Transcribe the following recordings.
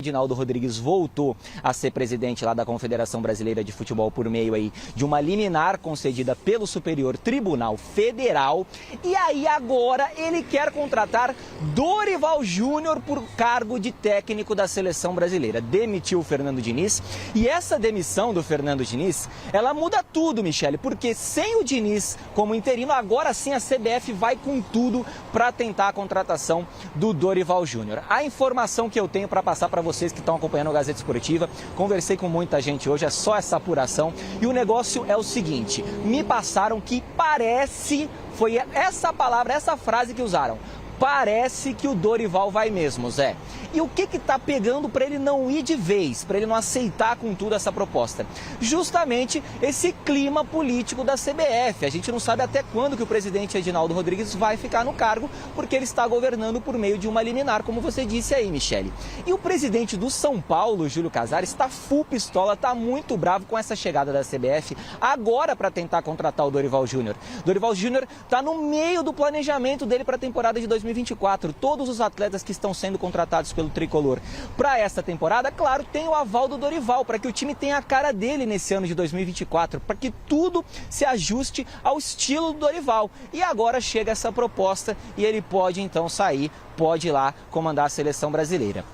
Edinaldo Rodrigues voltou a ser presidente lá da Confederação Brasileira de Futebol por meio aí de uma liminar concedida pelo Superior Tribunal Federal. E aí agora ele quer contratar Dorival Júnior por cargo de técnico da Seleção Brasileira. Demitiu o Fernando Diniz e essa demissão do Fernando Diniz, ela muda tudo, Michele, porque sem o Diniz como interino, agora sim a CBF vai com tudo para tentar a contratação do Dorival Júnior. A informação que eu tenho para passar para vocês que estão acompanhando a Gazeta Esportiva, conversei com muita gente hoje, é só essa apuração. E o negócio é o seguinte, me passaram que parece, foi essa palavra, essa frase que usaram, parece que o Dorival vai mesmo, Zé. E o que está pegando para ele não ir de vez, para ele não aceitar com tudo essa proposta? Justamente esse clima político da CBF. A gente não sabe até quando que o presidente Edinaldo Rodrigues vai ficar no cargo, porque ele está governando por meio de uma liminar, como você disse aí, Michele. E o presidente do São Paulo, Júlio Casares, está full pistola, está muito bravo com essa chegada da CBF, agora para tentar contratar o Dorival Júnior. Dorival Júnior está no meio do planejamento dele para a temporada de 2024. Todos os atletas que estão sendo contratados pelo Tricolor para essa temporada, claro, tem o aval do Dorival, para que o time tenha a cara dele nesse ano de 2024, para que tudo se ajuste ao estilo do Dorival. E agora chega essa proposta e ele pode então sair, pode ir lá comandar a seleção brasileira.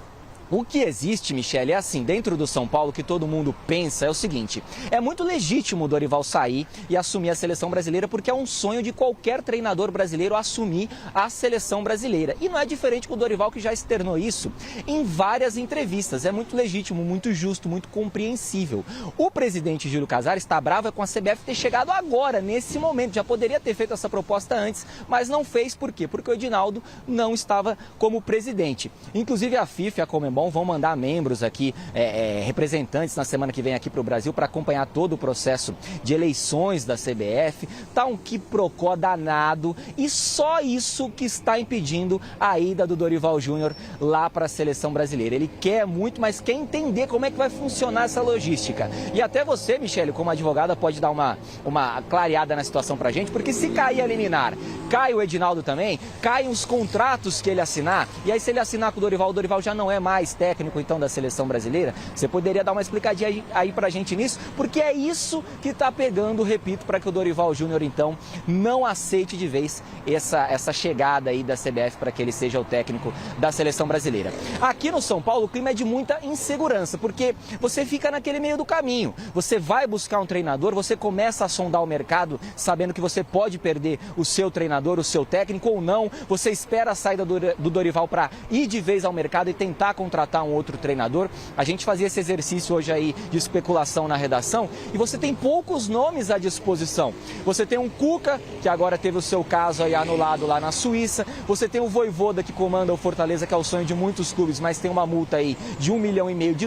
O que existe, Michele, é assim, dentro do São Paulo, que todo mundo pensa é o seguinte, é muito legítimo o Dorival sair e assumir a seleção brasileira, porque é um sonho de qualquer treinador brasileiro assumir a seleção brasileira. E não é diferente com o Dorival, que já externou isso em várias entrevistas. É muito legítimo, muito justo, muito compreensível. O presidente Júlio Casares está bravo com a CBF ter chegado agora, nesse momento. Já poderia ter feito essa proposta antes, mas não fez. Por quê? Porque o Edinaldo não estava como presidente. Inclusive a FIFA e a Conmebol vão mandar membros aqui, representantes na semana que vem aqui para o Brasil para acompanhar todo o processo de eleições da CBF. Tá um quiprocó danado e só isso que está impedindo a ida do Dorival Júnior lá para a seleção brasileira. Ele quer muito, mas quer entender como é que vai funcionar essa logística. E até você, Michele, como advogada, pode dar uma clareada na situação para a gente, porque se cair a liminar, cai o Edinaldo também, caem os contratos que ele assinar, e aí se ele assinar com o Dorival já não é mais técnico então da seleção brasileira. Você poderia dar uma explicadinha aí pra gente nisso, porque é isso que tá pegando, repito, para que o Dorival Júnior então não aceite de vez essa chegada aí da CBF para que ele seja o técnico da seleção brasileira. Aqui no São Paulo o clima é de muita insegurança, porque você fica naquele meio do caminho. Você vai buscar um treinador, você começa a sondar o mercado sabendo que você pode perder o seu treinador, o seu técnico ou não. Você espera a saída do Dorival para ir de vez ao mercado e tentar contratar um outro treinador. A gente fazia esse exercício hoje aí de especulação na redação e você tem poucos nomes à disposição. Você tem um Cuca, que agora teve o seu caso aí anulado lá na Suíça. Você tem o Vojvoda, que comanda o Fortaleza, que é o sonho de muitos clubes, mas tem uma multa aí de US$ 1,5 milhão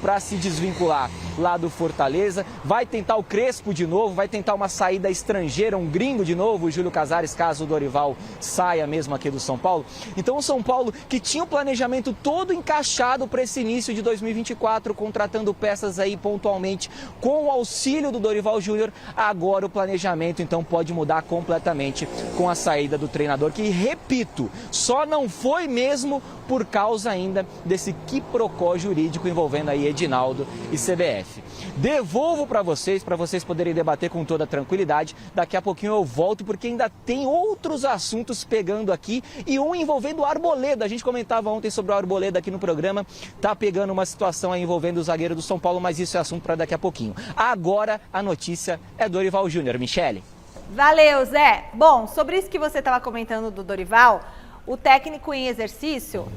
para se desvincular lá do Fortaleza. Vai tentar o Crespo de novo, vai tentar uma saída estrangeira, um gringo de novo, o Júlio Casares, caso o Dorival saia mesmo aqui do São Paulo. Então o São Paulo, que tinha o planejamento todo encaixado para esse início de 2024, contratando peças aí pontualmente com o auxílio do Dorival Júnior, agora o planejamento então pode mudar completamente com a saída do treinador, que, repito, só não foi mesmo por causa ainda desse quiprocó jurídico envolvendo aí Edinaldo e CBF. Devolvo para vocês poderem debater com toda tranquilidade. Daqui a pouquinho eu volto, porque ainda tem outros assuntos pegando aqui e um envolvendo o Arboleda. A gente comentava ontem sobre o Arboleda aqui no programa, tá pegando uma situação aí envolvendo o zagueiro do São Paulo, mas isso é assunto para daqui a pouquinho. Agora a notícia é Dorival Júnior. Michele. Valeu, Zé. Bom, sobre isso que você estava comentando do Dorival, o técnico em exercício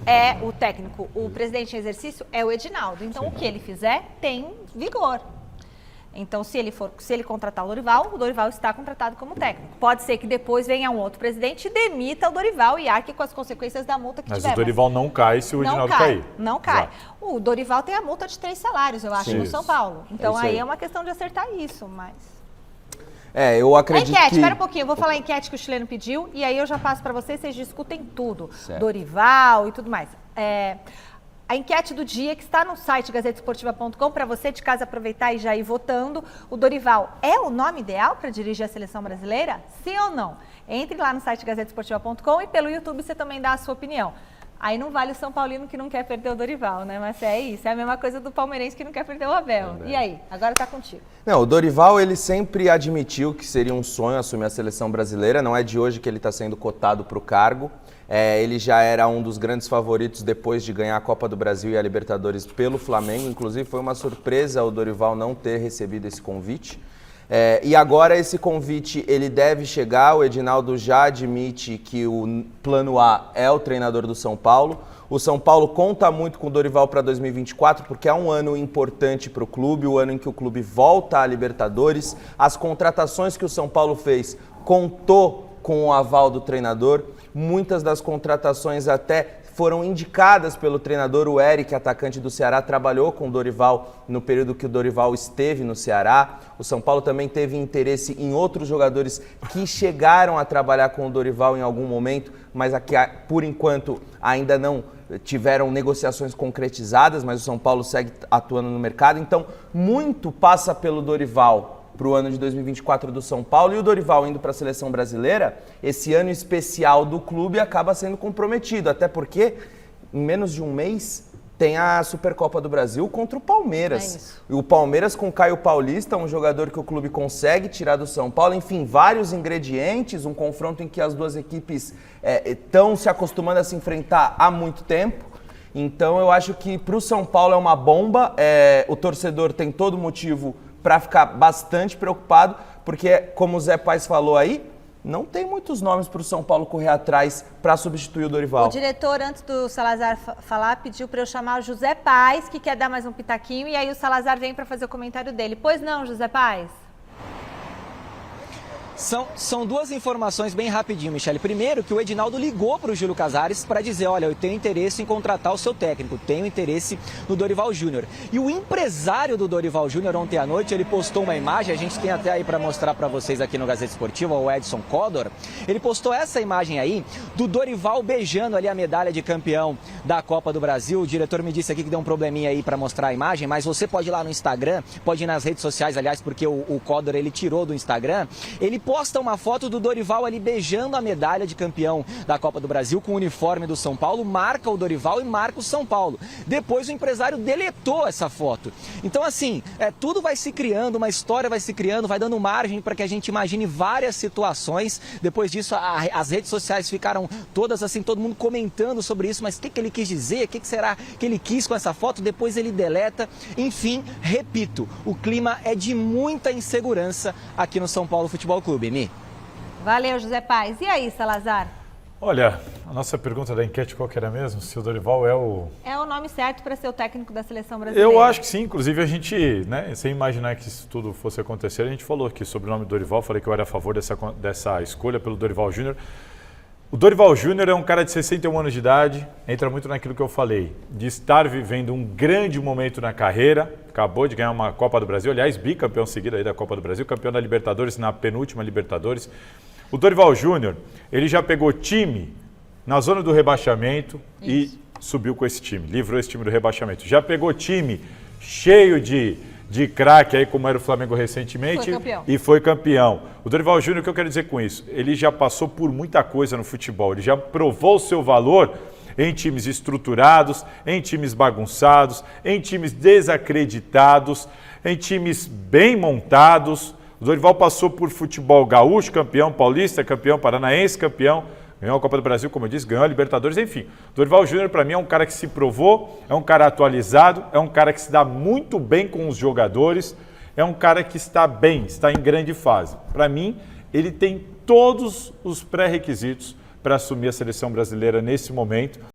o presidente em exercício é o Edinaldo. Então, o que ele fizer tem vigor. Então, se ele contratar o Dorival está contratado como técnico. Pode ser que depois venha um outro presidente e demita o Dorival e arque com as consequências da multa que tiver. Mas o Dorival não cai se o Edinaldo cair. Não cai. O Dorival tem a multa de 3 salários, eu acho, no São Paulo. Então, aí é uma questão de acertar isso, mas... eu acredito enquete, espera um pouquinho, eu vou falar a enquete que o chileno pediu e aí eu já passo para vocês discutem tudo. Certo. Dorival e tudo mais. A enquete do dia que está no site gazetesportiva.com, para você de casa aproveitar e já ir votando. O Dorival é o nome ideal para dirigir a seleção brasileira? Sim ou não? Entre lá no site gazetesportiva.com e pelo YouTube você também dá a sua opinião. Aí não vale o São Paulino que não quer perder o Dorival, né? Mas é isso, é a mesma coisa do palmeirense que não quer perder o Abel. E aí? Agora tá contigo. Não, o Dorival, ele sempre admitiu que seria um sonho assumir a seleção brasileira. Não é de hoje que ele está sendo cotado para o cargo. Ele já era um dos grandes favoritos depois de ganhar a Copa do Brasil e a Libertadores pelo Flamengo. Inclusive, foi uma surpresa o Dorival não ter recebido esse convite. E agora esse convite ele deve chegar. O Edinaldo já admite que o plano A é o treinador do São Paulo. O São Paulo conta muito com o Dorival para 2024 porque é um ano importante para o clube, o ano em que o clube volta à Libertadores. As contratações que o São Paulo fez contou com o aval do treinador. Muitas das contratações até foram indicadas pelo treinador. O Eric, atacante do Ceará, trabalhou com o Dorival no período que o Dorival esteve no Ceará. O São Paulo também teve interesse em outros jogadores que chegaram a trabalhar com o Dorival em algum momento, mas aqui, por enquanto, ainda não tiveram negociações concretizadas, mas o São Paulo segue atuando no mercado. Então, muito passa pelo Dorival para o ano de 2024 do São Paulo, e o Dorival indo para a seleção brasileira, esse ano especial do clube acaba sendo comprometido, até porque em menos de um mês tem a Supercopa do Brasil contra o Palmeiras. E o Palmeiras com Caio Paulista, um jogador que o clube consegue tirar do São Paulo, enfim, vários ingredientes, um confronto em que as duas equipes estão se acostumando a se enfrentar há muito tempo. Então eu acho que para o São Paulo é uma bomba, o torcedor tem todo motivo para ficar bastante preocupado, porque, como o Zé Paes falou aí, não tem muitos nomes para o São Paulo correr atrás para substituir o Dorival. O diretor, antes do Salazar falar, pediu para eu chamar o José Paes, que quer dar mais um pitaquinho, e aí o Salazar vem para fazer o comentário dele. Pois não, José Paes? São duas informações bem rapidinho, Michele. Primeiro, que o Edinaldo ligou para o Júlio Casares para dizer, olha, eu tenho interesse em contratar o seu técnico, tenho interesse no Dorival Júnior. E o empresário do Dorival Júnior, ontem à noite, ele postou uma imagem, a gente tem até aí para mostrar para vocês aqui no Gazeta Esportiva, o Edson Codor. Ele postou essa imagem aí do Dorival beijando ali a medalha de campeão da Copa do Brasil. O diretor me disse aqui que deu um probleminha aí para mostrar a imagem, mas você pode ir lá no Instagram, pode ir nas redes sociais, aliás, porque o Codor ele tirou do Instagram. Ele posta uma foto do Dorival ali beijando a medalha de campeão da Copa do Brasil com o uniforme do São Paulo, marca o Dorival e marca o São Paulo. Depois o empresário deletou essa foto. Então assim, tudo vai se criando, uma história vai se criando, vai dando margem para que a gente imagine várias situações. Depois disso as redes sociais ficaram todas assim, todo mundo comentando sobre isso, mas o que ele quis dizer, o que será que ele quis com essa foto, depois ele deleta. Enfim, repito, o clima é de muita insegurança aqui no São Paulo Futebol Clube, Mi. Valeu, José Paes. E aí, Salazar? Olha, a nossa pergunta da enquete qual que era mesmo? Se o Dorival é o... É o nome certo para ser o técnico da seleção brasileira. Eu acho que sim, inclusive a gente, sem imaginar que isso tudo fosse acontecer, a gente falou aqui sobre o nome do Dorival, falei que eu era a favor dessa escolha pelo Dorival Júnior. O Dorival Júnior é um cara de 61 anos de idade, entra muito naquilo que eu falei, de estar vivendo um grande momento na carreira, acabou de ganhar uma Copa do Brasil, aliás, bicampeão seguido aí da Copa do Brasil, campeão da Libertadores, na penúltima Libertadores. O Dorival Júnior, ele já pegou time na zona do rebaixamento e subiu com esse time, livrou esse time do rebaixamento. Já pegou time cheio de craque, aí como era o Flamengo recentemente, foi campeão. O Dorival Júnior, o que eu quero dizer com isso? Ele já passou por muita coisa no futebol, ele já provou o seu valor em times estruturados, em times bagunçados, em times desacreditados, em times bem montados. O Dorival passou por futebol gaúcho, campeão paulista, campeão paranaense, campeão, ganhou a Copa do Brasil, como eu disse, ganhou a Libertadores, enfim. O Dorival Júnior, para mim, é um cara que se provou, é um cara atualizado, é um cara que se dá muito bem com os jogadores, é um cara que está bem, está em grande fase. Para mim, ele tem todos os pré-requisitos para assumir a seleção brasileira nesse momento.